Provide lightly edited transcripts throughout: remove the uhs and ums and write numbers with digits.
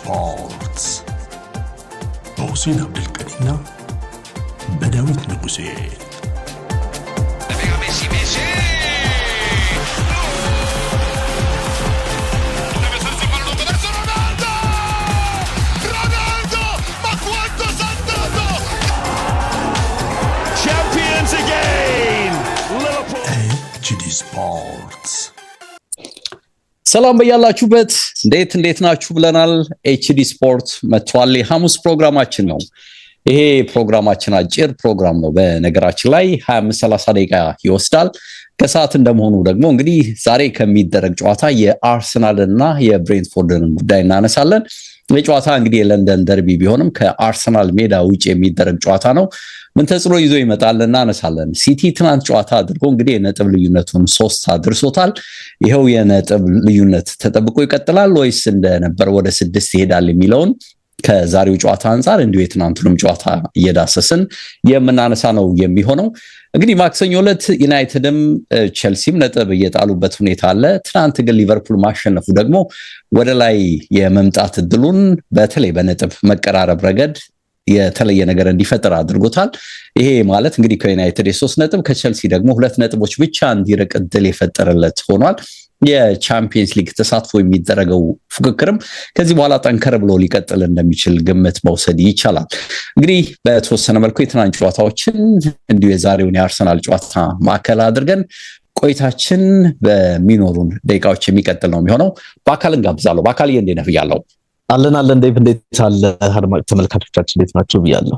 ስፖርትስ በሁሴን አብዱልቀኒና በዳዊት ንጉሴ። HD Sports ሰላም በያላችሁበት እንዴት ናችሁ ብለናል። HD ስፖርት መጥቷል። የሐሙስ ፕሮግራማችን ነው። ይሄ ፕሮግራማችን አጭር ፕሮግራም ነው። በነገራችን ላይ 25-30 ደቂቃ ይወስዳል። ከሰዓት እንደመሆኑ ደግሞ እንግዲህ ዛሬ ከሚደረግ ጨዋታ የአርሰናልና የብሬንትፎርድን ጉዳይ እናነሳለን። የጨዋታ እንግዲህ የለንደን ደርቢ ቢሆንም ከአርሰናል ሜዳ ውጪ የሚደረግ ጨዋታ ነው። ምን ተጽዕኖ ይዞ ይመጣል እናነሳለን። ሲቲ ትናንት ጨዋታ አድርጎ እንግዲህ የነጥብ ልዩነቱን 3 አድርሶታል። ይሄው የነጥብ ልዩነት ተጠብቆ ይቀጥላል ወይስ እንደነበር ወደ 6 ይሄዳል የሚለውን ከዛሬው ጨዋታ አንፃር እንዲሁ የትናንቱንም ጨዋታ እየዳሰስን የምናነሳ ነው የሚሆነው። እንግዲህ ማክሰኞ ዕለት ዩናይትድም ቼልሲም ነጥብ እየጣሉበት ሁኔታ አለ። ትናንት ግን ሊቨርፑል ማሸነፉ ደግሞ ወደ ላይ የመምጣት እድሉን በተለይ በነጥብ መቀራረብ ረገድ የተለየ ነገር እንዲፈጠር አድርጎታል። ይሄ ማለት እንግዲህ ከዩናይትድ የ3 ነጥብ ከቼልሲ ደግሞ 2 ነጥቦች ብቻ እንዲርቅ እድል የፈጠረለት ሆኗል። የቻምፒየንስ ሊግ ተሳትፎ የሚደረገው ፉክክርም ከዚህ በኋላ ጠንከር ብሎ ሊቀጥል እንደሚችል ግምት መውሰድ ይቻላል። እንግዲህ በተወሰነ መልኩ የትናንት ጨዋታዎችን እንዲሁ የዛሬውን የአርሰናል ጨዋታ ማዕከል አድርገን ቆይታችን በሚኖሩን ደቂቃዎች የሚቀጥል ነው የሚሆነው። በአካል እንጋብዛለሁ። በአካል እንዴት ነህ ብያለሁ። አለን እንዴት አለ አድማጭ ተመልካቾቻችን እንዴት ናችሁ ብያለሁ።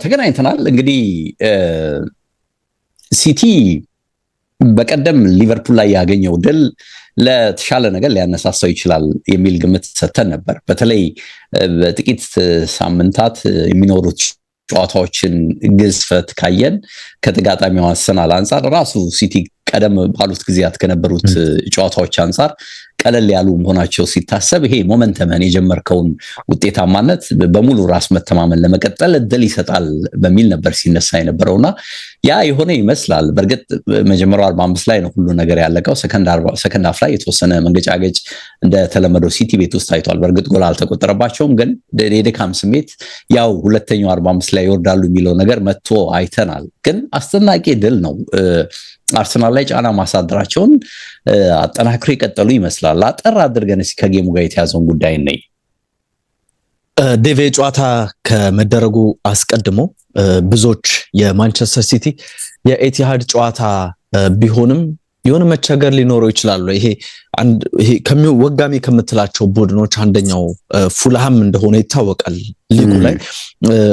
ተገናኝተናል። እንግዲህ ሲቲ በቀደም ሊቨርፑል ላይ ያገኘው ድል ለተሻለ ነገር ሊያነሳሳው ይችላል የሚል ግምት ሰጥተን ነበር። በተለይ በጥቂት ሳምንታት የሚኖሩት ጨዋታዎችን ግዝፈት ካየን ከተጋጣሚው አርሰናል አንፃር ራሱ ሲቲ ቀደም ባሉት ጊዜያት ከነበሩት ጨዋታዎች አንፃር ቀለል ያሉ መሆናቸው ሲታሰብ ይሄ ሞመንተምን የጀመርከውን ውጤታማነት በሙሉ ራስ መተማመን ለመቀጠል እድል ይሰጣል በሚል ነበር ሲነሳ የነበረውና ያ የሆነ ይመስላል። በእርግጥ መጀመሪያው 45 ላይ ነው ሁሉ ነገር ያለቀው። ሰከንድ ሃፍ ላይ የተወሰነ መንገጫገጭ እንደተለመደው ሲቲ ቤት ውስጥ ታይቷል። በእርግጥ ጎል አልተቆጠረባቸውም፣ ግን የድካም ስሜት ያው ሁለተኛው 45 ላይ ይወርዳሉ የሚለው ነገር መጥቶ አይተናል። ግን አስደናቂ ድል ነው። አርሰናል ላይ ጫና ማሳደራቸውን አጠናክሮ የቀጠሉ ይመስላል። አጠር አድርገን እስኪ ከጌሙ ጋር የተያዘውን ጉዳይ ነይ ዴቪ ጨዋታ ከመደረጉ አስቀድሞ ብዙዎች የማንቸስተር ሲቲ የኤቲሃድ ጨዋታ ቢሆንም የሆነ መቸገር ሊኖረው ይችላል። ይሄ ወጋሚ ከምትላቸው ቡድኖች አንደኛው ፉልሃም እንደሆነ ይታወቃል ሊጉ ላይ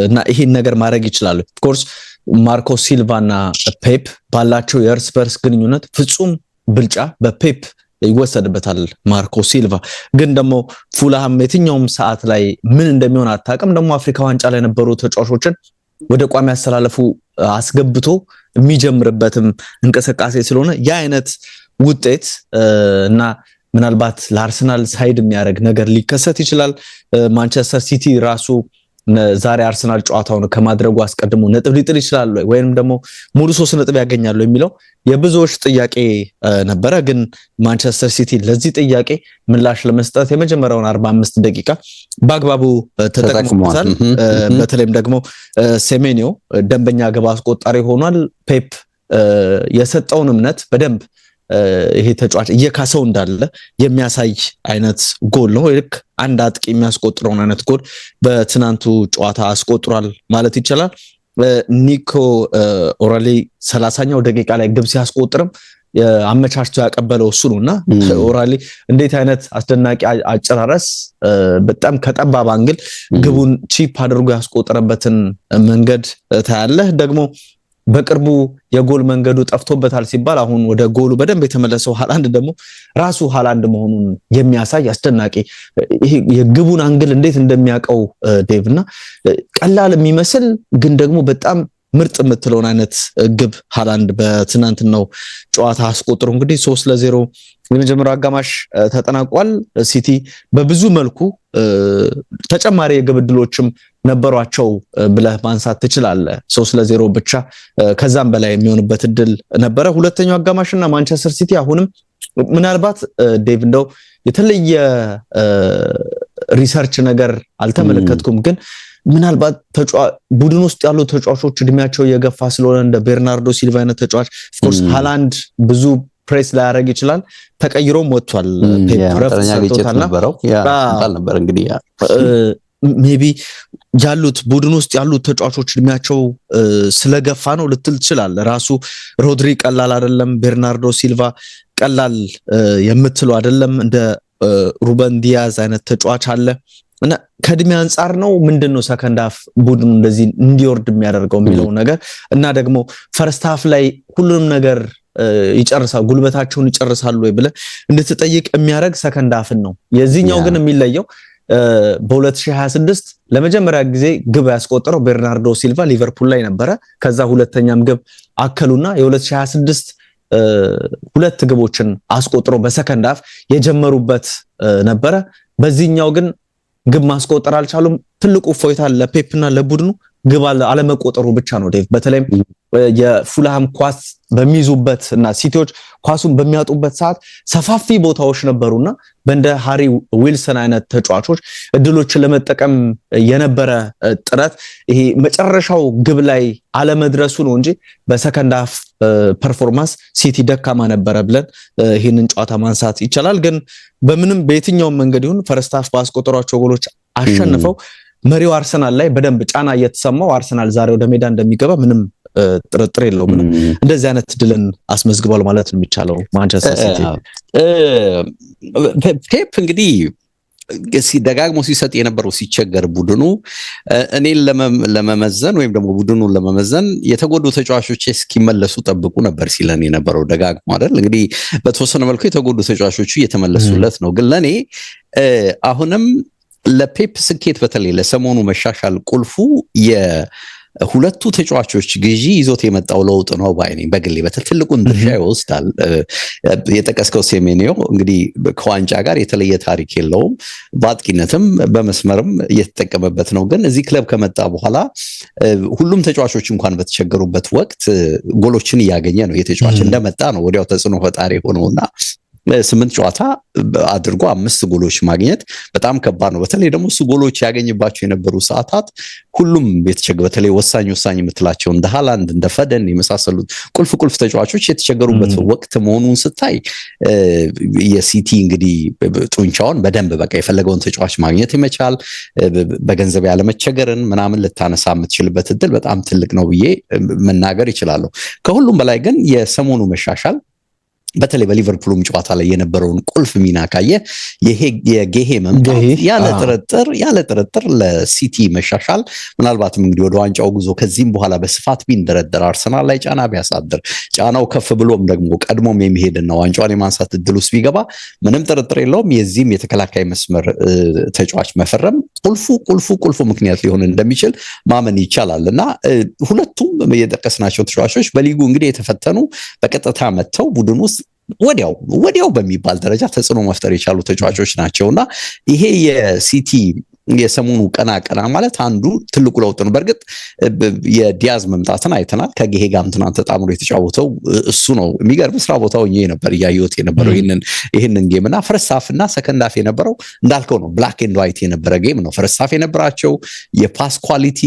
እና ይሄን ነገር ማድረግ ይችላል። ኦፍ ኮርስ ማርኮ ሲልቫና ፔፕ ባላቸው የእርስ በርስ ግንኙነት ፍጹም ብልጫ በፔፕ ይወሰድበታል። ማርኮ ሲልቫ ግን ደግሞ ፉልሃም የትኛውም ሰዓት ላይ ምን እንደሚሆን አታውቅም። ደግሞ አፍሪካ ዋንጫ ላይ የነበሩ ተጫዋቾችን ወደ ቋሚ ያስተላለፉ አስገብቶ የሚጀምርበትም እንቅስቃሴ ስለሆነ ያ አይነት ውጤት እና ምናልባት ለአርሰናል ሳይድ የሚያደርግ ነገር ሊከሰት ይችላል። ማንቸስተር ሲቲ ራሱ ዛሬ አርሰናል ጨዋታውን ከማድረጉ አስቀድሞ ነጥብ ሊጥል ይችላል ወይንም ደግሞ ሙሉ 3 ነጥብ ያገኛሉ የሚለው የብዙዎች ጥያቄ ነበረ። ግን ማንቸስተር ሲቲ ለዚህ ጥያቄ ምላሽ ለመስጠት የመጀመሪያውን 45 ደቂቃ በአግባቡ ተጠቅሞታል። በተለይም ደግሞ ሴሜኒዮ ደንበኛ ግብ አስቆጣሪ ሆኗል። ፔፕ የሰጠውን እምነት በደንብ ይሄ ተጫዋች እየካሰው እንዳለ የሚያሳይ አይነት ጎል ነው። ልክ አንድ አጥቂ የሚያስቆጥረውን አይነት ጎል በትናንቱ ጨዋታ አስቆጥሯል ማለት ይቻላል። ኒኮ ኦራሊ 30ኛው ደቂቃ ላይ ግብ ሲያስቆጥርም አመቻችቶ ያቀበለው እሱ ነውና ኦራሊ እንዴት አይነት አስደናቂ አጨራረስ በጣም ከጠባብ አንግል ግቡን ቺፕ አድርጎ ያስቆጠረበትን መንገድ ታያለህ። ደግሞ በቅርቡ የጎል መንገዱ ጠፍቶበታል ሲባል አሁን ወደ ጎሉ በደንብ የተመለሰው ሃላንድ ደግሞ ራሱ ሃላንድ መሆኑን የሚያሳይ አስደናቂ ይሄ የግቡን አንግል እንዴት እንደሚያቀው ዴቭና ቀላል የሚመስል ግን ደግሞ በጣም ምርጥ የምትለውን አይነት ግብ ሃላንድ በትናንትናው ጨዋታ አስቆጥሮ እንግዲህ 3-0 የመጀመሪያው አጋማሽ ተጠናቋል። ሲቲ በብዙ መልኩ ተጨማሪ የግብ ዕድሎችም ነበሯቸው ብለህ ማንሳት ትችላለህ። 3-0 ብቻ ከዛም በላይ የሚሆንበት ዕድል ነበረ። ሁለተኛው አጋማሽና ማንቸስተር ሲቲ አሁንም ምናልባት ዴቭ እንደው የተለየ ሪሰርች ነገር አልተመለከትኩም ግን ምናልባት ቡድን ውስጥ ያሉ ተጫዋቾች እድሜያቸው የገፋ ስለሆነ እንደ ቤርናርዶ ሲልቫ አይነት ተጫዋች ኦፍ ኮርስ ሃላንድ ብዙ ፕሬስ ላይ ያደርግ ይችላል ተቀይሮም ወጥቷል ፔፕ ነበር እንግዲህ ሜቢ ያሉት ቡድን ውስጥ ያሉት ተጫዋቾች እድሜያቸው ስለገፋ ነው ልትል ይችላል ራሱ ሮድሪ ቀላል አይደለም ቤርናርዶ ሲልቫ ቀላል የምትለው አይደለም እንደ ሩበን ዲያዝ አይነት ተጫዋች አለ እና ከእድሜ አንፃር ነው ምንድነው ሰከንድ ሃፍ ቡድኑ እንደዚህ እንዲወርድ የሚያደርገው የሚለው ነገር እና ደግሞ ፈርስት ሃፍ ላይ ሁሉንም ነገር ይጨርሳሉ ጉልበታቸውን ይጨርሳሉ ወይ ብለ እንድትጠይቅ የሚያደርግ ሰከንድ ሃፍን ነው የዚህኛው ግን የሚለየው በ2026 ለመጀመሪያ ጊዜ ግብ ያስቆጠረው ቤርናርዶ ሲልቫ ሊቨርፑል ላይ ነበረ ከዛ ሁለተኛም ግብ አከሉና የ2026 ሁለት ግቦችን አስቆጥሮ በሰከንድ ሃፍ የጀመሩበት ነበረ በዚህኛው ግን ግብ ማስቆጠር አልቻሉም ትልቁ ፎይታ ለፔፕና ለቡድኑ ግብ አለመቆጠሩ ብቻ ነው ዴቭ በተለይም የፉልሃም ኳስ በሚይዙበት እና ሲቲዎች ኳሱን በሚያጡበት ሰዓት ሰፋፊ ቦታዎች ነበሩና በእንደ ሃሪ ዊልሰን አይነት ተጫዋቾች እድሎችን ለመጠቀም የነበረ ጥረት ይሄ መጨረሻው ግብ ላይ አለመድረሱ ነው እንጂ በሰከንድ ሃፍ ፐርፎርማንስ ሲቲ ደካማ ነበረ ብለን ይሄንን ጨዋታ ማንሳት ይቻላል ግን በምንም በየትኛው መንገድ ይሁን ፈርስት ሃፍ ባስቆጠሯቸው ጎሎች አሸንፈው መሪው አርሰናል ላይ በደንብ ጫና እየተሰማው አርሰናል ዛሬ ወደ ሜዳ እንደሚገባ ምንም ጥርጥር የለውም እንደዚህ አይነት ድልን አስመዝግቧል ማለት ነው የሚቻለው ማንቸስተር ሲቲ ፔፕ እንግዲህ ደጋግሞ ሲሰጥ የነበረው ሲቸገር ቡድኑ እኔን ለመመዘን ወይም ደግሞ ቡድኑን ለመመዘን የተጎዱ ተጫዋቾች እስኪመለሱ ጠብቁ ነበር ሲለን የነበረው ደጋግሞ አይደል እንግዲህ በተወሰነ መልኩ የተጎዱ ተጫዋቾቹ እየተመለሱለት ነው ግን ለኔ አሁንም ለፔፕ ስኬት በተለይ ለሰሞኑ መሻሻል ቁልፉ የሁለቱ ተጫዋቾች ግዢ ይዞት የመጣው ለውጥ ነው ባይኔ በግሌ በትልቁን ድርሻ ይወስዳል የጠቀስከው ሴሜኒዮ እንግዲህ ከዋንጫ ጋር የተለየ ታሪክ የለውም በአጥቂነትም በመስመርም እየተጠቀመበት ነው ግን እዚህ ክለብ ከመጣ በኋላ ሁሉም ተጫዋቾች እንኳን በተቸገሩበት ወቅት ጎሎችን እያገኘ ነው የተጫዋች እንደመጣ ነው ወዲያው ተጽዕኖ ፈጣሪ ሆነውና 8 ጨዋታ አድርጎ 5 ጎሎች ማግኘት በጣም ከባድ ነው በተለይ ደግሞ እሱ ጎሎች ያገኝባቸው የነበሩ ሰዓታት ሁሉም የተቸገሩ በተለይ ወሳኝ የምትላቸው እንደ ሃላንድ እንደ ፈደን የመሳሰሉት ቁልፍ ተጫዋቾች የተቸገሩበት ወቅት መሆኑን ስታይ የሲቲ እንግዲህ ጡንቻውን በደንብ በቃ የፈለገውን ተጫዋች ማግኘት ይመቻል በገንዘብ ያለ መቸገርን ምናምን ልታነሳ የምትችልበት እድል በጣም ትልቅ ነው ብዬ መናገር ይችላል ከሁሉም በላይ ግን የሰሞኑ መሻሻል በተለይ በሊቨርፑልም ጨዋታ ላይ የነበረውን ቁልፍ ሚና ካየ ይሄ የጌሄ መምጣት ያለ ጥርጥር ለሲቲ መሻሻል ምናልባትም እንግዲህ ወደ ዋንጫው ጉዞ ከዚህም በኋላ በስፋት ቢንደረደር አርሰናል ላይ ጫና ቢያሳድር ጫናው ከፍ ብሎም ደግሞ ቀድሞም የሚሄድና ዋንጫውን የማንሳት እድል ውስጥ ቢገባ ምንም ጥርጥር የለውም የዚህም የተከላካይ መስመር ተጫዋች መፈረም ቁልፉ ምክንያት ሊሆን እንደሚችል ማመን ይቻላልና ሁለቱም የጠቀስናቸው ተጫዋቾች በሊጉ እንግዲህ የተፈተኑ በቀጥታ መተው ቡድን ውስጥ ወዲያው በሚባል ደረጃ ተጽዕኖ መፍጠር የቻሉ ተጫዋቾች ናቸውና ይሄ የሲቲ የሰሞኑ ቀና ማለት አንዱ ትልቁ ለውጥ ነው በርግጥ የዲያዝ መምጣትን አይተናል ከጌሄ ጋር ትናንት ተጣምሮ የተጫወተው እሱ ነው የሚገርም ስራ ቦታው የነበረ ያዩት የነበረው ይሄንን ጌምና ፈርስት ሃፍና ሰከንድ ሃፍ የነበረው እንዳልከው ነው ብላክ ኤንድ ዋይት የነበረ ጌም ነው ፈርስት ሃፍ የነበራቸው የፓስ ኳሊቲ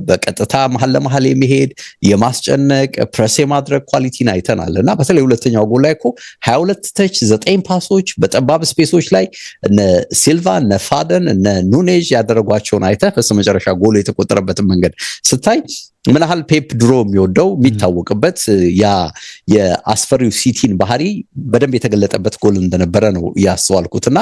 በቀጥታ መሐል ለመሐል የሚሄድ የማስጨነቅ ፕሬስ የማድረግ ኳሊቲን አይተናልና በተለይ ሁለተኛው ጎል ላይ እኮ 22 ተች 9 ፓሶች በጠባብ ስፔሶች ላይ እነ ሲልቫ እነ ፋደን እነ ኑኔ ያደረጓቸውን አይተህ በመጨረሻ ጎል የተቆጠረበትን መንገድ ስታይ ምን ያህል ፔፕ ድሮ የሚወደው የሚታወቅበት ያ የአስፈሪው ሲቲን ባህሪ በደንብ የተገለጠበት ጎል እንደነበረ ነው ያስተዋልኩትና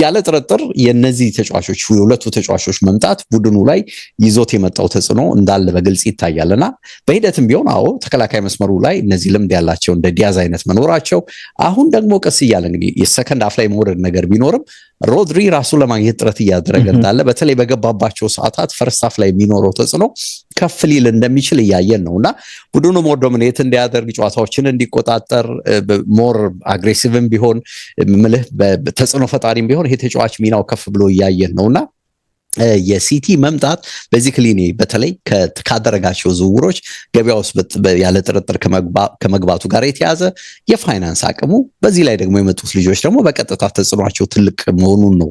ያለ ጥርጥር የነዚህ ተጫዋቾች ሁለቱ ተጫዋቾች መምጣት ቡድኑ ላይ ይዞት የመጣው ተጽዕኖ እንዳለ በግልጽ ይታያልና በሂደትም ቢሆን ተከላካይ መስመሩ ላይ እነዚህ ልምድ ያላቸው እንደ ዲያዝ አይነት መኖራቸው አሁን ደግሞ ቀስ እያለ እንግዲህ የሰከንድ ሃፍ ላይ መውረድ ነገር ቢኖርም ሮድሪ ራሱ ለማግኘት ጥረት እያደረገ እንዳለ በተለይ በገባባቸው ሰዓታት ፈርስት ሃፍ ላይ የሚኖረው ተጽዕኖ ከፍ ሊል እንደሚችል እያየን ነውና ቡድኑ ሞር ዶሚኔት እንዲያደርግ ጨዋታዎችን እንዲቆጣጠር ሞር አግሬሲቭም ቢሆን ተጽዕኖ ፈጣሪም ቢሆን ይሄ ተጫዋች ሚናው ከፍ ብሎ እያየን ነውና የሲቲ መምጣት ቤዚክሊ እኔ በተለይ ካደረጋቸው ዝውውሮች ገበያ ውስጥ ያለ ጥርጥር ከመግባቱ ጋር የተያዘ የፋይናንስ አቅሙ በዚህ ላይ ደግሞ የመጡት ልጆች ደግሞ በቀጥታ ተጽዕኗቸው ትልቅ መሆኑን ነው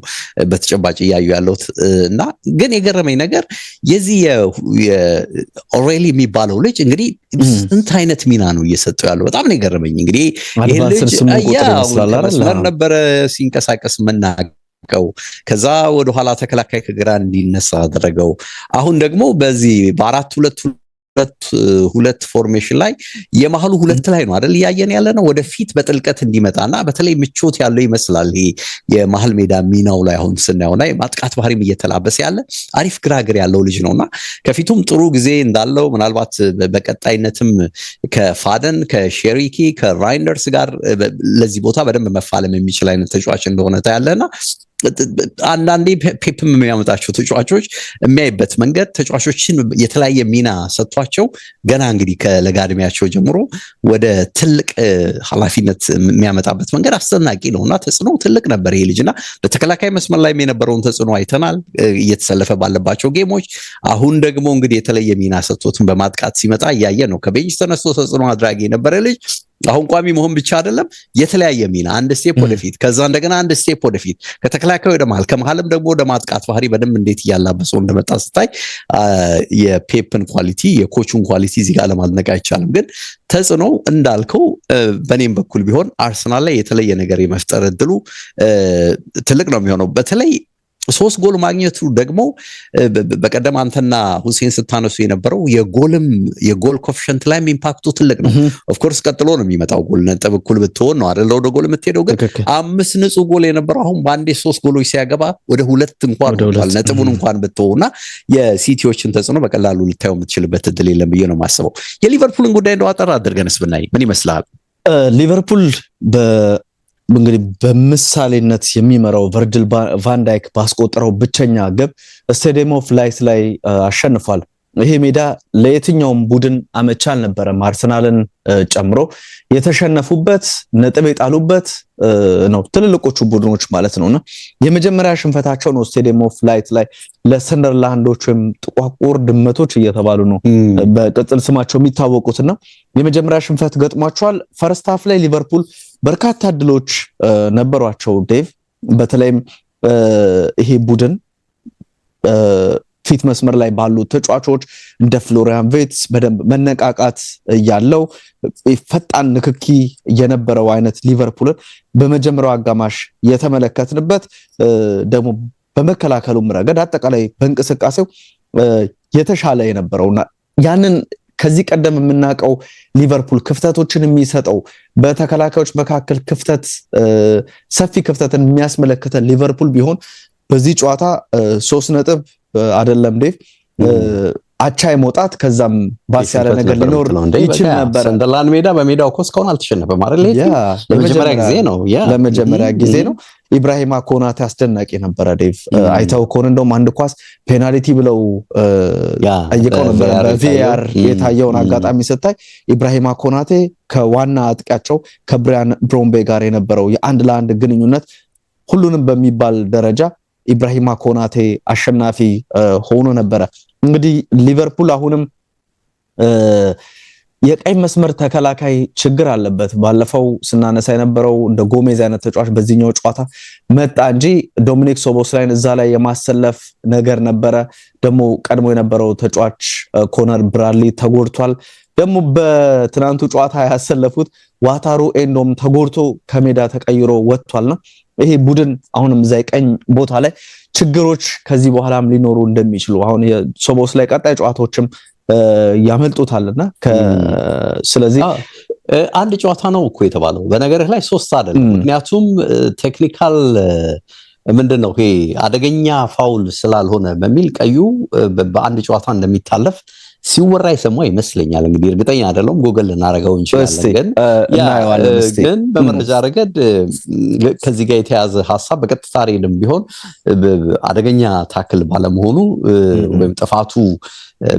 በተጨባጭ እያዩ ያለሁት እና ግን የገረመኝ ነገር የዚህ ኦሬሊ የሚባለው ልጅ እንግዲህ ስንት አይነት ሚና ነው እየሰጠው ያለው በጣም ነው የገረመኝ እንግዲህ ይሄ ልጅ መስመር ነበረ ሲንቀሳቀስ ከዛ ወደ ኋላ ተከላካይ ከግራ እንዲነሳ አደረገው አሁን ደግሞ በዚህ በ4-2-2 ፎርሜሽን ላይ የመሃሉ ሁለት ላይ ነው አይደል ያየን ያለ ነው ወደፊት በጥልቀት እንዲመጣና በተለይ ምቾት ያለው ይመስላል ይሄ የመሃል ሜዳ ሚናው ላይ አሁን ስናየው ላይ ማጥቃት ባህሪም እየተላበሰ ያለ አሪፍ ግራግር ያለው ልጅ ነውና ከፊቱም ጥሩ ጊዜ እንዳለው ምናልባት በቀጣይነትም ከፋደን ከሼሪኪ ከራይንደርስ ጋር ለዚህ ቦታ በደንብ መፋለም የሚችል አይነት ተጫዋች እንደሆነ ታያለና አንዳንዴ ፔፕም የሚያመጣቸው ተጫዋቾች የሚያይበት መንገድ ተጫዋቾችን የተለያየ ሚና ሰጥቷቸው ገና እንግዲህ ከለጋድሚያቸው ጀምሮ ወደ ትልቅ ኃላፊነት የሚያመጣበት መንገድ አስደናቂ ነውና ተጽዕኖ ትልቅ ነበር ይሄ ልጅና በተከላካይ መስመር ላይ የነበረውን ተጽዕኖ አይተናል እየተሰለፈ ባለባቸው ጌሞች አሁን ደግሞ እንግዲህ የተለየ ሚና ሰጥቶትን በማጥቃት ሲመጣ እያየ ነው ከቤንች ተነስቶ ተጽዕኖ አድራጊ የነበረ ልጅ አሁን ቋሚ መሆን ብቻ አይደለም የተለያየ ሚና አንድ ስቴፕ ወደፊት ከዛ እንደገና አንድ ስቴፕ ወደፊት ከተከላካዩ ወደ መሃል ከመሃልም ደግሞ ወደ ማጥቃት ባህሪ በደንብ እንዴት ያላበሰው እንደመጣ ስታይ የፔፕን ኳሊቲ የኮቹን ኳሊቲ እዚህ ጋር ለማድነቅ አይቻልም ግን ተጽዕኖ እንዳልከው በኔም በኩል ቢሆን አርሰናል ላይ የተለየ ነገር የመፍጠር እድሉ ትልቅ ነው የሚሆነው በተለይ 3 ጎል ማግኘቱ ደግሞ በቀደም አንተና ሁሴን ስታነሱ የነበረው የጎል ኮፊሽንት ላይ ኢምፓክቱ ትልቅ ነው ኦፍ ኮርስ ቀጥሎ ነው የሚመጣው ጎል ነጥብ እኩል ብትሆን ነው አይደል ወደ ጎል የምትሄደው ግን 5 ንጹህ ጎል የነበረው አሁን ባንዴ 3 ጎሎች ሲያገባ ወደ 2 እንኳን ወጥቷል ነጥቡን እንኳን ብትሆንና የሲቲዎችን ተጽዕኖ በቀላሉ ልታየው የምትችልበት እድል የለም ብዬ ነው የማስበው የሊቨርፑልን ጉዳይ እንደው አጠር አድርገንስ ብናይ ምን ይመስላል ሊቨርፑል እንግዲህ በምሳሌነት የሚመራው ቨርጅል ቫን ዳይክ ባስቆጠረው ብቸኛ ግብ ስቴዲየም ኦፍ ላይት ላይ አሸንፏል ይሄ ሜዳ ለየትኛውም ቡድን አመቻ አልነበረም አርሰናልን ጨምሮ የተሸነፉበት ነጥብ የጣሉበት ነው ትልልቆቹ ቡድኖች ማለት ነውና የመጀመሪያ ሽንፈታቸው ነው ስቴዲየም ኦፍ ላይት ላይ ለሰንደርላንዶች ወይም ጥቋቁር ድመቶች እየተባሉ ነው በቅጽል ስማቸው የሚታወቁትና የመጀመሪያ ሽንፈት ገጥሟቸዋል ፈርስት ሃፍ ላይ ሊቨርፑል በርካታ ድሎች ነበሯቸው ዴቭ በተለይም ይሄ ቡድን ፊት መስመር ላይ ባሉ ተጫዋቾች እንደ ፍሎሪያን ቪርትዝ በደንብ መነቃቃት ያለው ፈጣን ንክኪ የነበረው አይነት ሊቨርፑልን በመጀመሪያው አጋማሽ የተመለከትንበት ደግሞ በመከላከሉም ረገድ አጠቃላይ በእንቅስቃሴው የተሻለ የነበረውና ያንን ከዚህ ቀደም የምናውቀው ሊቨርፑል ክፍተቶችን የሚሰጠው በተከላካዮች መካከል ክፍተት ሰፊ ክፍተትን የሚያስመለክተ ሊቨርፑል ቢሆን በዚህ ጨዋታ 3 ነጥብ አይደለም ዴቭ አቻ የመውጣት ከዛም ባስ ያለ ነገር ሊኖር ይችል ነበር ሰንደርላንድ ሜዳ በሜዳው እኮ እስካሁን አልተሸነፈም አይደል ለመጀመሪያ ጊዜ ነው ኢብራሂማ ኮናቴ አስደናቂ ነበር ዴቭ አይታው ኮን እንደውም አንድ ኳስ ፔናልቲ ብለው አይቀው ነበር በቪአር የታየውን አጋጣሚ ስታይ ኢብራሂማ ኮናቴ ከዋና አጥቂያቸው ከብሪያን ብሮምቤ ጋር የነበረው የአንድ ለአንድ ግንኙነት ሁሉንም በሚባል ደረጃ ኢብራሂማ ኮናቴ አሸናፊ ሆኖ ነበር እንግዲህ ሊቨርፑል አሁንም የቀይ መስመር ተከላካይ ችግር አለበት ባለፈው ስናነሳ የነበረው እንደ ጎሜዝ አይነት ተጫዋች በዚህኛው ጨዋታ መጣ እንጂ ዶሚኒክ ሶቦስላይን እዛ ላይ የማሰለፍ ነገር ነበረ ደግሞ ቀድሞ የነበረው ተጫዋች ኮነር ብራድሊ ተጎድቷል ደግሞ በትናንቱ ጨዋታ ያሰለፉት ዋታሩ ኤንዶም ተጎድቶ ከሜዳ ተቀይሮ ወጥቷልና ይሄ ቡድን አሁንም እዛይ ቀኝ ቦታ ላይ ችግሮች ከዚህ በኋላም ሊኖሩ እንደሚችሉ አሁን የሶቦስ ላይ ቀጣይ ጨዋታዎችም ያመልጡታልና ስለዚህ አንድ ጨዋታ ነው እኮ የተባለው በነገርህ ላይ 3 አይደለም ምክንያቱም ቴክኒካል ምንድነው ይሄ አደገኛ ፋውል ስላልሆነ በሚል ቀዩ በአንድ ጨዋታ እንደሚታለፍ ሲወራ ይሰማው ይመስለኛል እንግዲህ እርግጠኛ አይደለም ጎግል እናረጋው እንችላለን ግን በመረጃ ረገድ ከዚህ ጋር የተያዘ ሐሳብ በቀጥታ ሬድም ቢሆን አደገኛ ታክል ባለመሆኑ ወይም ጥፋቱ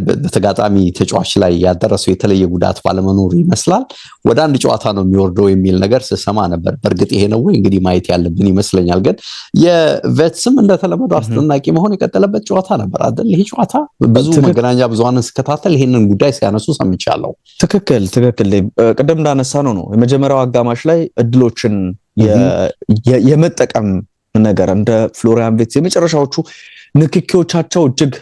በተጋጣሚ ተጫዋች ላይ ያደረሰው የተለየ ጉዳት ባለመኖሩ ይመስላል ወደ አንድ ጨዋታ ነው የሚወርደው የሚል ነገር ስሰማ ነበር። በእርግጥ ይሄ ነው ወይ እንግዲህ ማየት ያለብን ይመስለኛል። ግን የቬትስም እንደተለመደው አስደናቂ መሆን የቀጠለበት ጨዋታ ነበር አይደል? ይሄ ጨዋታ ብዙ መገናኛ ብዙሃንን ስከታተል ይሄንን ጉዳይ ሲያነሱ ሰምቻለሁ። ትክክል ቅድም እንዳነሳ ነው የመጀመሪያው አጋማሽ ላይ እድሎችን የመጠቀም ነገር እንደ ፍሎሪያን ቪርትዝ የመጨረሻዎቹ ንክኪዎቻቸው እጅግ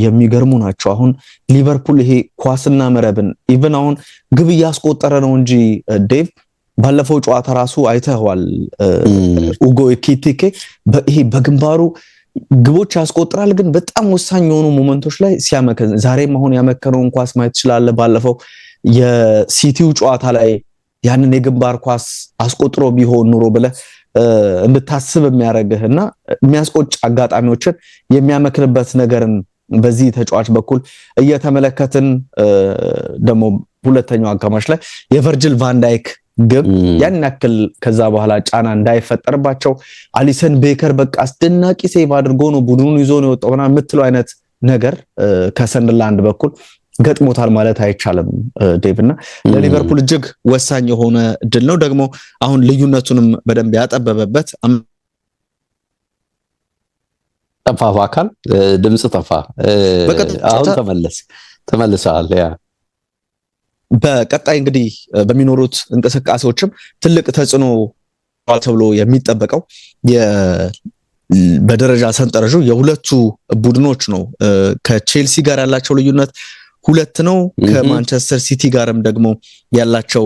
የሚገርሙ ናቸው። አሁን ሊቨርፑል ይሄ ኳስና መረብን ኢቭን አሁን ግብ እያስቆጠረ ነው እንጂ ዴቭ ባለፈው ጨዋታ ራሱ አይተዋል። ኡጎ ኤኪቲኬ ይሄ በግንባሩ ግቦች ያስቆጥራል፣ ግን በጣም ወሳኝ የሆኑ ሞመንቶች ላይ ሲያመከን ዛሬም አሁን ያመከነውን ኳስ ማየት ይችላል። ባለፈው የሲቲው ጨዋታ ላይ ያንን የግንባር ኳስ አስቆጥሮ ቢሆን ኑሮ ብለህ እንድታስብ የሚያደርግህና የሚያስቆጭ አጋጣሚዎችን የሚያመክንበት ነገርን በዚህ ተጫዋች በኩል እየተመለከትን ደግሞ ሁለተኛው አጋማሽ ላይ የቨርጅል ቫንዳይክ ግብ ያን ያክል ከዛ በኋላ ጫና እንዳይፈጠርባቸው አሊሰን ቤከር በቃ አስደናቂ ሴቭ አድርጎ ነው ቡድኑን ይዞ ነው የወጣውና የምትለው አይነት ነገር ከሰንደርላንድ በኩል ገጥሞታል ማለት አይቻልም ዴቭና ለሊቨርፑል እጅግ ወሳኝ የሆነ ድል ነው። ደግሞ አሁን ልዩነቱንም በደንብ ያጠበበበት ጠፋ አካል ድምጽ ጠፋ። አሁን ተመልሰዋል። ያ በቀጣይ እንግዲህ በሚኖሩት እንቅስቃሴዎችም ትልቅ ተጽዕኖ ተብሎ የሚጠበቀው በደረጃ ሰንጠረዡ የሁለቱ ቡድኖች ነው። ከቼልሲ ጋር ያላቸው ልዩነት 2 ነው። ከማንቸስተር ሲቲ ጋርም ደግሞ ያላቸው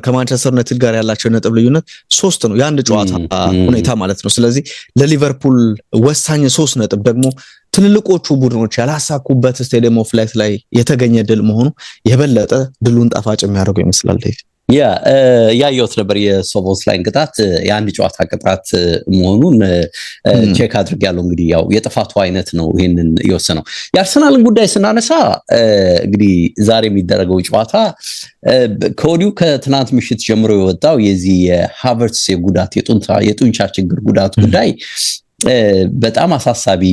ከማንቸስተር ዩናይትድ ጋር ያላቸው ነጥብ ልዩነት 3 ነው። የአንድ ጨዋታ ሁኔታ ማለት ነው። ስለዚህ ለሊቨርፑል ወሳኝ 3 ነጥብ ደግሞ ትልልቆቹ ቡድኖች ያላሳኩበት ስቴዲየም ኦፍ ላይት ላይ የተገኘ ድል መሆኑ የበለጠ ድሉን ጣፋጭ የሚያደርገው ይመስላል። ያየሁት ነበር የሶቦስላይን ቅጣት የአንድ ጨዋታ ቅጣት መሆኑን ቼክ አድርጌያለሁ። እንግዲህ ያው የጥፋቱ አይነት ነው ይሄንን የወሰነው። የአርሰናልን ጉዳይ ስናነሳ እንግዲህ ዛሬ የሚደረገው ጨዋታ ከወዲሁ ከትናንት ምሽት ጀምሮ የወጣው የዚህ የሃቨርትስ የጉዳት የጡንቻ ችግር ጉዳት ጉዳይ በጣም አሳሳቢ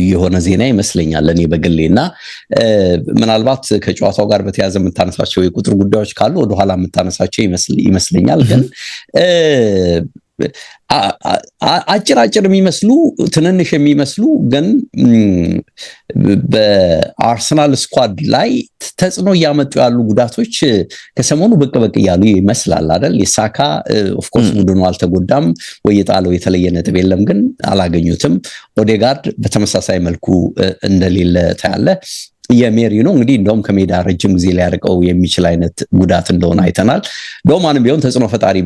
የሆነ ዜና ይመስለኛል እኔ በግሌና ምናልባት ከጨዋታው ጋር በተያያዘ የምታነሳቸው የቁጥር ጉዳዮች ካሉ ወደኋላ የምታነሳቸው ይመስለኛል። ግን አጭር የሚመስሉ ትንንሽ የሚመስሉ ግን በአርሰናል ስኳድ ላይ ተጽዕኖ እያመጡ ያሉ ጉዳቶች ከሰሞኑ ብቅ እያሉ ይመስላል አይደል? የሳካ ኦፍ ኮርስ ቡድኑ አልተጎዳም ወይ የጣለው የተለየ ነጥብ የለም፣ ግን አላገኙትም። ኦዴጋርድ በተመሳሳይ መልኩ እንደሌለ ታያለ። የሜሪኖ እንግዲህ እንደውም ከሜዳ ረጅም ጊዜ ሊያርቀው የሚችል አይነት ጉዳት እንደሆነ አይተናል። ዶማንም ቢሆን ተጽዕኖ ፈጣሪ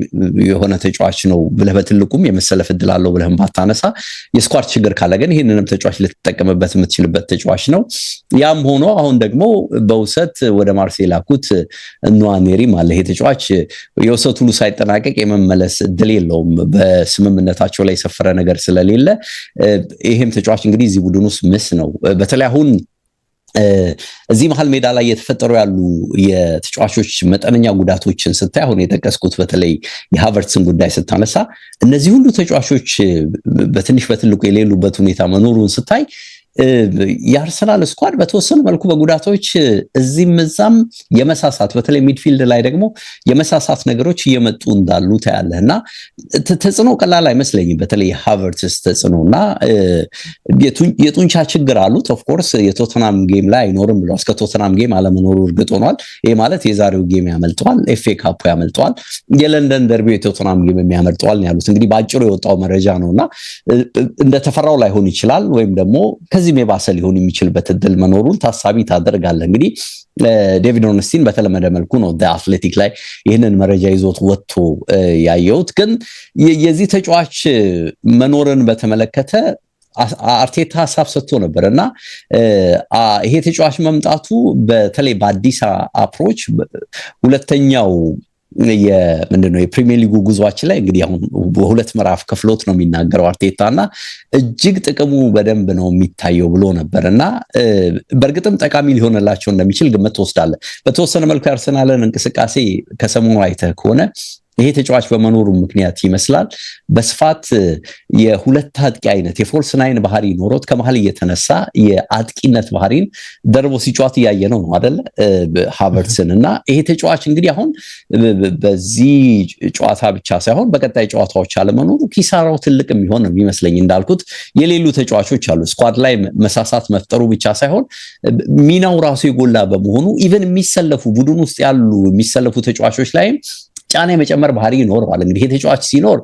የሆነ ተጫዋች ነው ብለህ በትልቁም የመሰለፍ እድል አለው ብለህም ባታነሳ የስኳድ ችግር ካለ ግን ይህንንም ተጫዋች ልትጠቀምበት የምትችልበት ተጫዋች ነው። ያም ሆኖ አሁን ደግሞ በውሰት ወደ ማርሴይ ላኩት ኑዋኔሪ ማለት ይሄ ተጫዋች የውሰቱ ሁሉ ሳይጠናቀቅ የመመለስ እድል የለውም በስምምነታቸው ላይ የሰፈረ ነገር ስለሌለ ይሄም ተጫዋች እንግዲህ እዚህ ቡድን ውስጥ ምስ ነው። በተለይ አሁን እዚህ መሃል ሜዳ ላይ የተፈጠሩ ያሉ የተጫዋቾች መጠነኛ ጉዳቶችን ስታይ አሁን የጠቀስኩት በተለይ የሃቨርትስን ጉዳይ ስታነሳ እነዚህ ሁሉ ተጫዋቾች በትንሽ በትልቁ የሌሉበት ሁኔታ መኖሩን ስታይ የአርሰናል ስኳድ በተወሰኑ መልኩ በጉዳቶች እዚህም እዛም የመሳሳት በተለይ ሚድፊልድ ላይ ደግሞ የመሳሳት ነገሮች እየመጡ እንዳሉ ታያለህና ተጽዕኖ ቀላል አይመስለኝም። በተለይ ሃቨርትስ ተጽዕኖና የጡንቻ ችግር አሉት። ኦፍ ኮርስ የቶተናም ጌም ላይ አይኖርም ብለው እስከ ቶተናም ጌም አለመኖሩ እርግጥ ሆኗል። ይሄ ማለት የዛሬው ጌም ያመልጠዋል፣ ኤፍኤ ካፑ ያመልጠዋል፣ የለንደን ደርቢ የቶተናም ጌም የሚያመልጠዋል ያሉት እንግዲህ ባጭሩ የወጣው መረጃ ነውና እንደተፈራው ላይሆን ይችላል ወይም ደግሞ ከዚህም የባሰ ሊሆን የሚችልበት እድል መኖሩን ታሳቢ ታደርጋለህ። እንግዲህ ዴቪድ ኦርንስቲን በተለመደ መልኩ ነው አትሌቲክ ላይ ይህንን መረጃ ይዞት ወጥቶ ያየሁት። ግን የዚህ ተጫዋች መኖርን በተመለከተ አርቴታ ሀሳብ ሰጥቶ ነበር እና ይሄ ተጫዋች መምጣቱ በተለይ በአዲስ አፕሮች ሁለተኛው ምንድነው የፕሪሚየር ሊጉ ጉዟችን ላይ እንግዲህ አሁን በሁለት ምዕራፍ ከፍሎት ነው የሚናገረው አርቴታና እጅግ ጥቅሙ በደንብ ነው የሚታየው ብሎ ነበርና በእርግጥም ጠቃሚ ሊሆንላቸው እንደሚችል ግምት ወስዳለ። በተወሰነ መልኩ የአርሰናልን እንቅስቃሴ ከሰሞኑ አይተህ ከሆነ ይሄ ተጫዋች በመኖሩ ምክንያት ይመስላል በስፋት የሁለት አጥቂ አይነት የፎልስ ናይን ባህሪ ኖሮት ከመሃል እየተነሳ የአጥቂነት ባህሪን ደርቦ ሲጫወት ያየነው ነው አይደል ሃቨርትስን እና ይሄ ተጫዋች እንግዲህ አሁን በዚህ ጨዋታ ብቻ ሳይሆን በቀጣይ ጨዋታዎች አለመኖሩ ኪሳራው ትልቅ የሚሆን ነው የሚመስለኝ እንዳልኩት የሌሉ ተጫዋቾች አሉ ስኳድ ላይ መሳሳት መፍጠሩ ብቻ ሳይሆን ሚናው ራሱ የጎላ በመሆኑ ኢቭን የሚሰለፉ ቡድን ውስጥ ያሉ የሚሰለፉ ተጫዋቾች ላይ ጫና የመጨመር ባህሪ ይኖራል እንግዲህ ይሄ ተጫዋች ሲኖር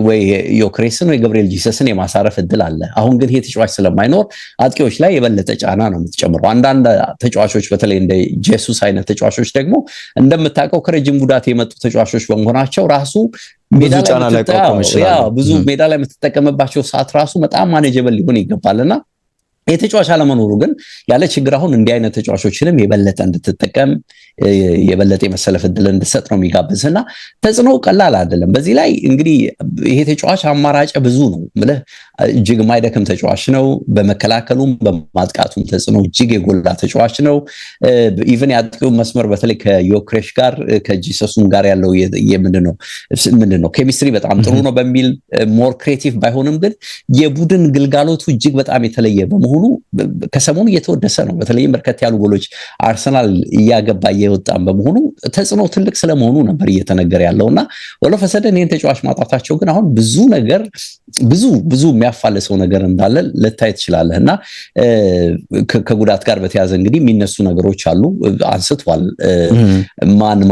ወይ ዮክሬስን ወይ ገብርኤል ጂሰስን የማሳረፍ እድል አለ አሁን ግን ይሄ ተጫዋች ስለማይኖር አጥቂዎች ላይ የበለጠ ጫና ነው የምትጨምረው አንዳንድ ተጫዋቾች በተለይ እንደ ጄሱስ አይነት ተጫዋቾች ደግሞ እንደምታውቀው ከረጅም ጉዳት የመጡ ተጫዋቾች በመሆናቸው ራሱ ብዙ ሜዳ ላይ የምትጠቀምባቸው ሰዓት ራሱ በጣም ማኔጀብል ሊሆን ይገባልና የተጫዋች አለመኖሩ ግን ያለ ችግር አሁን እንዲህ አይነት ተጫዋቾችንም የበለጠ እንድትጠቀም የበለጠ የመሰለፍ እድል እንድትሰጥ ነው የሚጋብዝና ተጽዕኖ ቀላል አይደለም በዚህ ላይ እንግዲህ ይሄ ተጫዋች አማራጭ ብዙ ነው ማለት እጅግ ማይደክም ተጫዋች ነው በመከላከሉም በማጥቃቱም ተጽዕኖ እጅግ የጎላ ተጫዋች ነው ኢቭን ያጥቂው መስመር በተለይ ከዮክሬሽ ጋር ከጂሰሱም ጋር ያለው ምንድነው ኬሚስትሪ በጣም ጥሩ ነው በሚል ሞር ክሬቲቭ ባይሆንም ግን የቡድን ግልጋሎቱ እጅግ በጣም የተለየ በመሆኑ ከሰሞኑ እየተወደሰ ነው በተለይም በርከት ያሉ ጎሎች አርሰናል ያገባ የወጣም በመሆኑ ተጽዕኖ ትልቅ ስለመሆኑ ነበር እየተነገረ ያለውና ወለፈሰደን ይሄን ተጫዋች ማጣታቸው ግን አሁን ብዙ የሚያፋልሰው ነገር እንዳለ ልታይ ትችላለህና ከጉዳት ጋር በተያያዘ እንግዲህ የሚነሱ ነገሮች አሉ አንስቷል ማን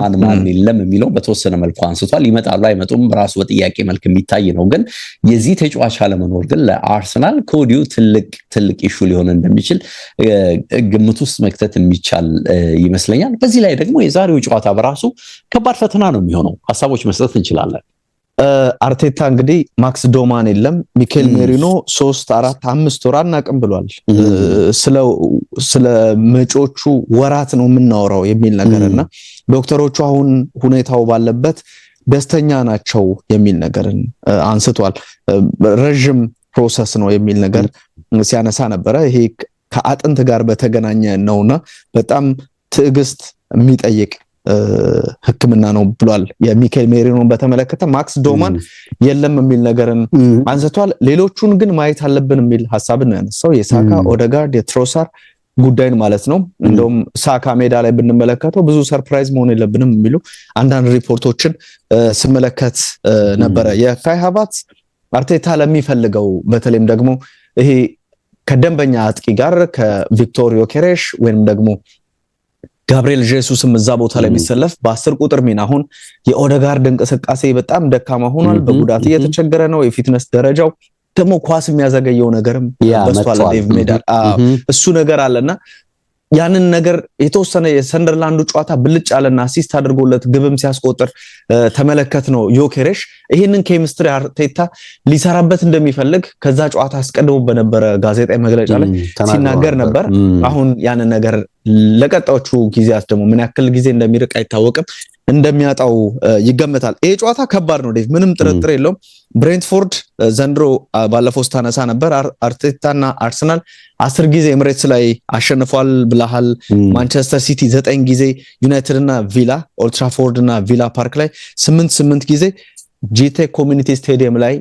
አለ ማን የለም የሚለው በተወሰነ መልኩ አንስቷል ይመጣሉ አይመጡም ራሱ በጥያቄ መልክ የሚታይ ነው ግን የዚህ ተጫዋች አለመኖር ግን ለአርሰናል ኮዲው ትልቅ ኢሹ ሊሆን እንደሚችል ግምት ውስጥ መክተት የሚቻል ይመስለኛል በዚህ ላይ ደግሞ የዛሬው ጨዋታ በራሱ ከባድ ፈተና ነው የሚሆነው ሐሳቦች መስጠት እንችላለን አርቴታ እንግዲህ ማክስ ዶማን የለም ሚኬል ሜሪኖ 3-4-5 ወር አናቅም ብሏል ስለ መጮቹ ወራት ነው የምናወራው የሚል ነገርና ዶክተሮቹ አሁን ሁኔታው ባለበት ደስተኛ ናቸው የሚል ነገርን አንስቷል ረጅም ፕሮሰስ ነው የሚል ነገር ሲያነሳ ነበረ ይሄ ከአጥንት ጋር በተገናኘ ነውና በጣም ትዕግስት የሚጠይቅ ህክምና ነው ብሏል የሚኬል ሜሪኖን በተመለከተ ማክስ ዶማን የለም የሚል ነገርን አንስቷል ሌሎቹን ግን ማየት አለብን የሚል ሐሳብን ነው ያነሳው የሳካ ኦደጋርድ የትሮሳር ጉዳይን ማለት ነው እንደውም ሳካ ሜዳ ላይ ብንመለከተው ብዙ ሰርፕራይዝ መሆን የለብንም የሚሉ አንዳንድ ሪፖርቶችን ስመለከት ነበረ የካይ ሃቨርትዝ አርቴታ ለሚፈልገው በተለይም ደግሞ ይሄ ከደንበኛ አጥቂ ጋር ከቪክቶር ዮኬሬሽ ወይንም ደግሞ ጋብሪኤል ጄሱስም እዛ ቦታ ላይ የሚሰለፍ በ10 ቁጥር ሚና አሁን የኦደጋርድ እንቅስቃሴ በጣም ደካማ ሆኗል በጉዳት እየተቸገረ ነው የፊትነስ ደረጃው ደግሞ ኳስ የሚያዘገየው ነገርም በስቷል ዴቭ ሜዳል እሱ ነገር አለና ያንን ነገር የተወሰነ የሰንደርላንዱ ጨዋታ ብልጭ አለና አሲስት አድርጎለት ግብም ሲያስቆጥር ተመለከት ነው ዮኬሬሽ ይሄንን ኬሚስትሪ አርቴታ ሊሰራበት እንደሚፈልግ ከዛ ጨዋታ አስቀድሞ በነበረ ጋዜጣዊ መግለጫ ላይ ሲናገር ነበር አሁን ያንን ነገር ለቀጣዮቹ ጊዜያት ደግሞ ምን ያክል ጊዜ እንደሚርቅ አይታወቅም እንደሚያጣው ይገመታል ይሄ ጨዋታ ከባድ ነው ዴቭ ምንም ጥርጥር የለውም ብሬንትፎርድ ዘንድሮ ባለፈው ስታነሳ ነበር አርቴታና አርሰናል 10 ጊዜ ኤምሬትስ ላይ አሸንፏል ብለሃል ማንቸስተር ሲቲ 9 ጊዜ ዩናይትድ እና ቪላ ኦልድ ትራፎርድ እና ቪላ ፓርክ ላይ 8 ጊዜ ጂቴ ኮሚኒቲ ስቴዲየም ላይ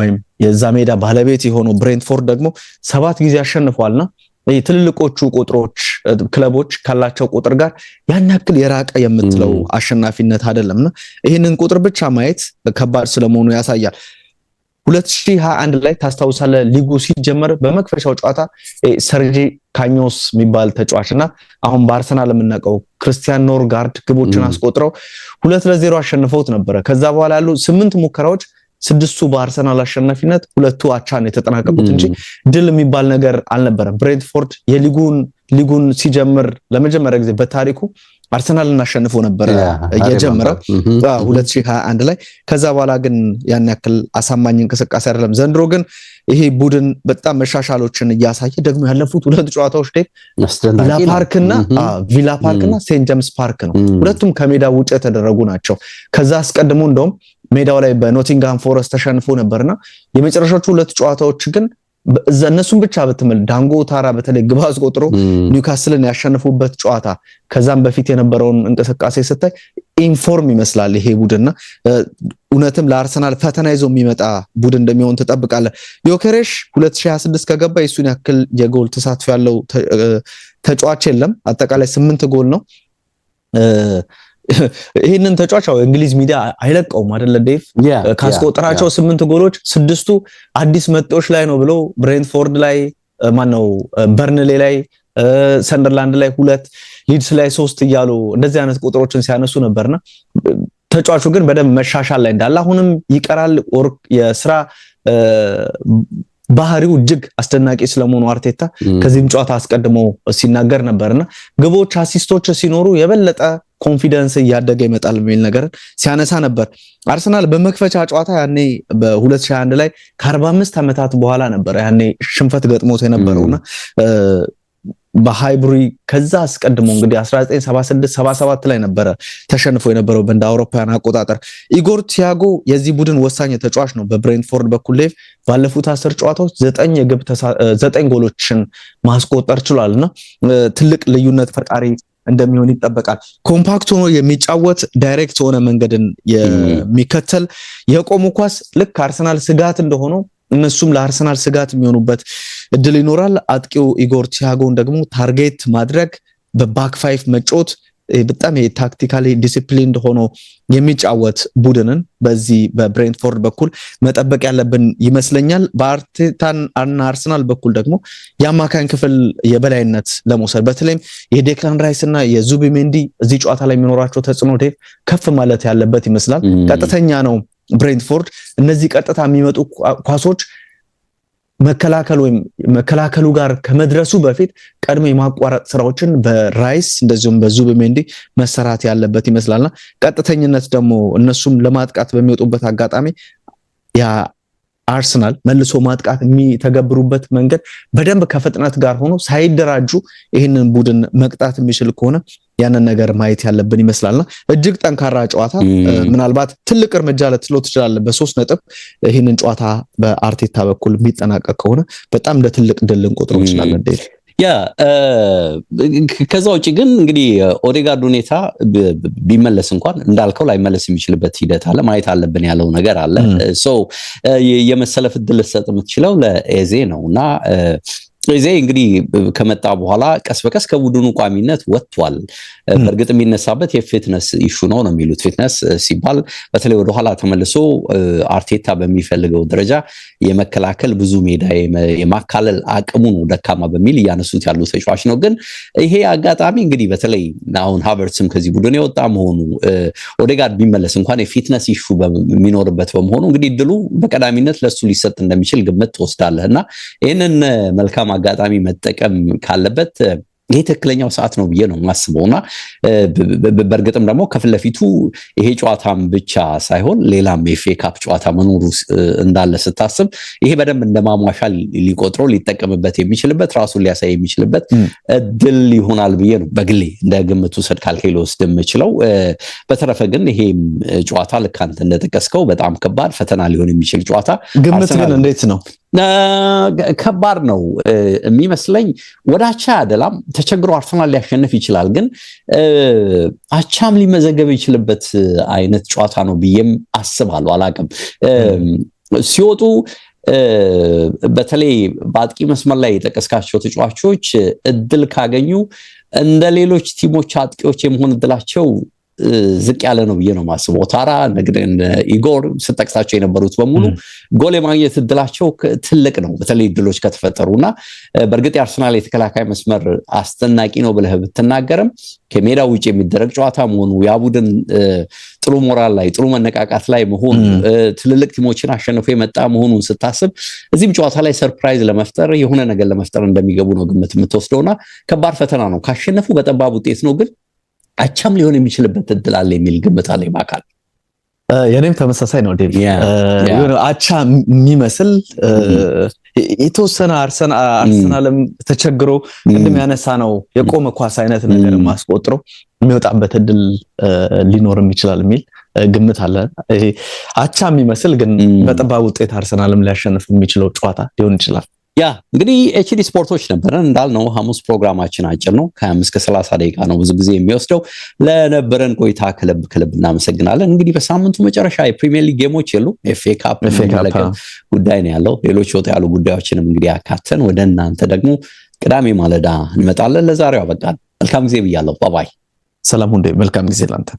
ወይም የዛ ሜዳ ባለቤት የሆነው ብሬንትፎርድ ደግሞ 7 ጊዜ አሸንፏልና ትልልቆቹ ቁጥሮች ክለቦች ካላቸው ቁጥር ጋር ያን ያክል የራቀ የምትለው አሸናፊነት አይደለምና ይሄንን ቁጥር ብቻ ማየት ከባድ ስለመሆኑ ያሳያል 2021 ላይ ታስታውሳለህ ሊጉ ሲጀመር በመክፈሻው ጨዋታ ሰርጂ ካኞስ የሚባል ተጫዋችና አሁን በአርሰናል የምናውቀው ክርስቲያን ኖርጋርድ ግቦችን አስቆጥረው 2-0 አሸንፈውት ነበር ከዛ በኋላ ያሉ 8 ሙከራዎች 6 በአርሰናል አሸናፊነት 2 አቻን የተጠናቀቁት እንጂ ድል የሚባል ነገር አልነበረም ብሬንትፎርድ ሊጉን ሲጀምር ለመጀመሪያ ጊዜ በታሪኩ አርሰናልን አሸንፎ ነበር የጀመረው 2021 ላይ ከዛ በኋላ ግን ያን ያክል አሳማኝ እንቅስቃሴ አይደለም ዘንድሮ ግን ይሄ ቡድን በጣም መሻሻሎችን እያሳየ ደግሞ ያለፉት 2 ጨዋታዎች ላይ ቪላ ፓርክና ሴንት ጄምስ ፓርክ ነው ሁለቱም ከሜዳ ውጭ የተደረጉ ናቸው ከዛ አስቀድሞ እንደውም ሜዳው ላይ በኖቲንግሃም ፎረስት ተሸንፎ ነበርና የመጨረሻዎቹ 2 ጨዋታዎች ግን እነሱም ብቻ በተመል ዳንጎ ታራ በተለይ ግብ አስቆጥሮ ኒውካስልን ያሸነፉበት ጨዋታ ከዛም በፊት የነበረውን እንቅስቃሴ ስታይ ኢንፎርም ይመስላል ይሄ ቡድንና እውነትም ለአርሰናል ፈተና ይዞ የሚመጣ ቡድን እንደሚሆን ተጠብቃለ። ዮኬሬሽ 2026 ከገባ የሱን ያክል የጎል ተሳትፎ ያለው ተጫዋች የለም። አጠቃላይ 8 ጎል ነው። ይሄንን ተጫዋች እንግሊዝ ሚዲያ አይለቀውም አይደለ ዴቭ? ካስቆጠራቸው 8 ጎሎች 6ቱ አዲስ መጤዎች ላይ ነው ብሎ ብሬንትፎርድ ላይ ማነው በርንሌ ላይ ሰንደርላንድ ላይ 2 ሊድስ ላይ 3 እያሉ እንደዚህ አይነት ቁጥሮችን ሲያነሱ ነበርና ተጫዋቹ ግን በደንብ መሻሻል ላይ እንዳለ አሁንም ይቀራል። የስራ ባህሪው እጅግ አስደናቂ ስለመሆኑ አርቴታ ከዚህም ጨዋታ አስቀድሞ ሲናገር ነበርና ግቦች አሲስቶች ሲኖሩ የበለጠ ኮንፊደንስ እያደገ ይመጣል የሚል ነገር ሲያነሳ ነበር። አርሰናል በመክፈቻ ጨዋታ ያኔ በ2021 ላይ ከ45 ዓመታት በኋላ ነበር ያኔ ሽንፈት ገጥሞት የነበረውና በሃይብሪ ከዛ አስቀድሞ እንግዲህ 1976 77 ላይ ነበር ተሸንፎ የነበረው በእንደ አውሮፓውያን አቆጣጠር። ኢጎር ቲያጎ የዚህ ቡድን ወሳኝ ተጫዋች ነው። በብሬንትፎርድ በኩል ሌቭ ባለፉት 10 ጨዋታዎች 9 ጎሎችን ማስቆጠር ችሏልና ትልቅ ልዩነት ፈጣሪ እንደሚሆን ይጠበቃል። ኮምፓክት ሆኖ የሚጫወት ዳይሬክት ሆነ መንገድን የሚከተል የቆሙ ኳስ ልክ አርሰናል ስጋት እንደሆነው እነሱም ለአርሰናል ስጋት የሚሆኑበት እድል ይኖራል። አጥቂው ኢጎር ቲያጎን ደግሞ ታርጌት ማድረግ በባክ 5 መጫወት በጣም ታክቲካሊ ዲሲፕሊንድ ሆኖ የሚጫወት ቡድንን በዚህ በብሬንትፎርድ በኩል መጠበቅ ያለብን ይመስለኛል። በአርቴታን እና አርሰናል በኩል ደግሞ የአማካኝ ክፍል የበላይነት ለመውሰድ በተለይም የዴክላን ራይስ እና የዙቢሜንዲ እዚህ ጨዋታ ላይ የሚኖራቸው ተጽዕኖ ዴቭ ከፍ ማለት ያለበት ይመስላል። ቀጥተኛ ነው ብሬንትፎርድ። እነዚህ ቀጥታ የሚመጡ ኳሶች መከላከል ወይም መከላከሉ ጋር ከመድረሱ በፊት ቀድሞ የማቋረጥ ስራዎችን በራይስ እንደዚሁም በዙቢሜንዲ መሰራት ያለበት ይመስላልና ቀጥተኝነት ደግሞ እነሱም ለማጥቃት በሚወጡበት አጋጣሚ ያ አርሰናል መልሶ ማጥቃት የሚተገብሩበት መንገድ በደንብ ከፍጥነት ጋር ሆኖ ሳይደራጁ ይህንን ቡድን መቅጣት የሚችል ከሆነ ያንን ነገር ማየት ያለብን ይመስላልና እጅግ ጠንካራ ጨዋታ ምናልባት ትልቅ እርምጃ ልትለው ትችላለህ። በ3 ነጥብ ይህንን ጨዋታ በአርቴታ በኩል የሚጠናቀቅ ከሆነ በጣም እንደ ትልቅ ድል ልንቆጥረው እንችላለን። ከዛ ውጪ ግን እንግዲህ ኦዴጋርድ ሁኔታ ቢመለስ እንኳን እንዳልከው ላይመለስ የሚችልበት ሂደት አለ፣ ማየት አለብን ያለው ነገር አለ። የመሰለፍ እድል ልትሰጥ የምትችለው ለኤዜ ነውና ኤዜ እንግዲህ ከመጣ በኋላ ቀስ በቀስ ከቡድኑ ቋሚነት ወጥቷል። በእርግጥ የሚነሳበት የፊትነስ ኢሹ ነው የሚሉት። ፊትነስ ሲባል በተለይ ወደ ኋላ ተመልሶ አርቴታ በሚፈልገው ደረጃ የመከላከል ብዙ ሜዳ የማካለል አቅሙ ነው ደካማ በሚል እያነሱት ያሉ ተጫዋች ነው። ግን ይሄ አጋጣሚ እንግዲህ በተለይ አሁን ሃቨርትስም ከዚህ ቡድን የወጣ መሆኑ ኦዴጋርድ ቢመለስ እንኳን የፊትነስ ኢሹ የሚኖርበት በመሆኑ እንግዲህ ድሉ በቀዳሚነት ለሱ ሊሰጥ እንደሚችል ግምት ትወስዳለህና ይህንን መልካም አጋጣሚ መጠቀም ካለበት ይሄ ትክክለኛው ሰዓት ነው ብዬ ነው የማስበውና በእርግጥም ደግሞ ከፍለፊቱ ይሄ ጨዋታም ብቻ ሳይሆን ሌላም የኤፍኤ ካፕ ጨዋታ መኖሩ እንዳለ ስታስብ ይሄ በደንብ እንደማሟሻል ሊቆጥረው ሊጠቀምበት የሚችልበት ራሱን ሊያሳይ የሚችልበት እድል ይሆናል ብዬ ነው በግሌ እንደ ግምቱ ሰድ ካልኩሌት ወስድ የምችለው። በተረፈ ግን ይሄ ጨዋታ ልክ አንተ እንደጠቀስከው በጣም ከባድ ፈተና ሊሆን የሚችል ጨዋታ ግምት ግን እንዴት ነው? ከባድ ነው የሚመስለኝ። ወደ አቻ ያደላም ተቸግሮ አርሰናል ሊያሸንፍ ይችላል፣ ግን አቻም ሊመዘገብ ይችልበት አይነት ጨዋታ ነው ብዬም አስባለሁ። አላቅም ሲወጡ በተለይ በአጥቂ መስመር ላይ የጠቀስካቸው ተጫዋቾች እድል ካገኙ እንደ ሌሎች ቲሞች አጥቂዎች የመሆን እድላቸው ዝቅ ያለ ነው ብዬ ነው ማስበው። ታራ ኢጎር ስጠቅሳቸው የነበሩት በሙሉ ጎል የማግኘት እድላቸው ትልቅ ነው በተለይ እድሎች ከተፈጠሩና በእርግጥ የአርሰናል የተከላካይ መስመር አስደናቂ ነው ብለህ ብትናገርም ከሜዳ ውጭ የሚደረግ ጨዋታ መሆኑ ያ ቡድን ጥሩ ሞራል ላይ ጥሩ መነቃቃት ላይ መሆኑ ትልልቅ ቲሞችን አሸንፎ የመጣ መሆኑን ስታስብ እዚህም ጨዋታ ላይ ሰርፕራይዝ ለመፍጠር የሆነ ነገር ለመፍጠር እንደሚገቡ ነው ግምት የምትወስደውና ከባድ ፈተና ነው። ካሸነፉ በጠባብ ውጤት ነው፣ ግን አቻም ሊሆን የሚችልበት እድል አለ የሚል ግምት አለኝ። ማካል የኔም ተመሳሳይ ነው ዴቪድ። አቻ የሚመስል የተወሰነ አርሰናልም ተቸግሮ ቅድም ያነሳ ነው የቆመ ኳስ አይነት ነገር ማስቆጥሮ የሚወጣበት እድል ሊኖርም ይችላል የሚል ግምት አለ። አቻ የሚመስል ግን በጠባብ ውጤት አርሰናልም ሊያሸንፍ የሚችለው ጨዋታ ሊሆን ይችላል። ያ እንግዲህ ኤችዲ ስፖርቶች ነበረን እንዳልነው ሐሙስ ፕሮግራማችን አጭር ነው ከ25 እስከ 30 ደቂቃ ነው ብዙ ጊዜ የሚወስደው ለነበረን ቆይታ ክለብ እናመሰግናለን እንግዲህ በሳምንቱ መጨረሻ የፕሪሚየር ሊግ ጌሞች የሉ ኤፍኤ ካፕ ጉዳይ ነው ያለው ሌሎች ወጣ ያሉ ጉዳዮችንም እንግዲህ አካተን ወደ እናንተ ደግሞ ቅዳሜ ማለዳ እንመጣለን ለዛሬው አበቃን መልካም ጊዜ ብያለሁ ባይ ሰላም ሁንዴ መልካም ጊዜ ላንተ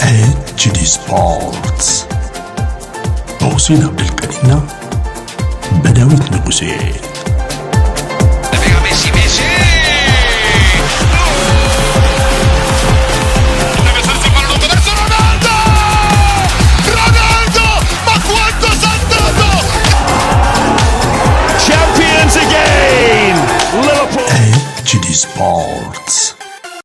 ኤችዲ ስፖርትስ በሁሴን አብዱልቀኒና በዳዊት ንጉሴ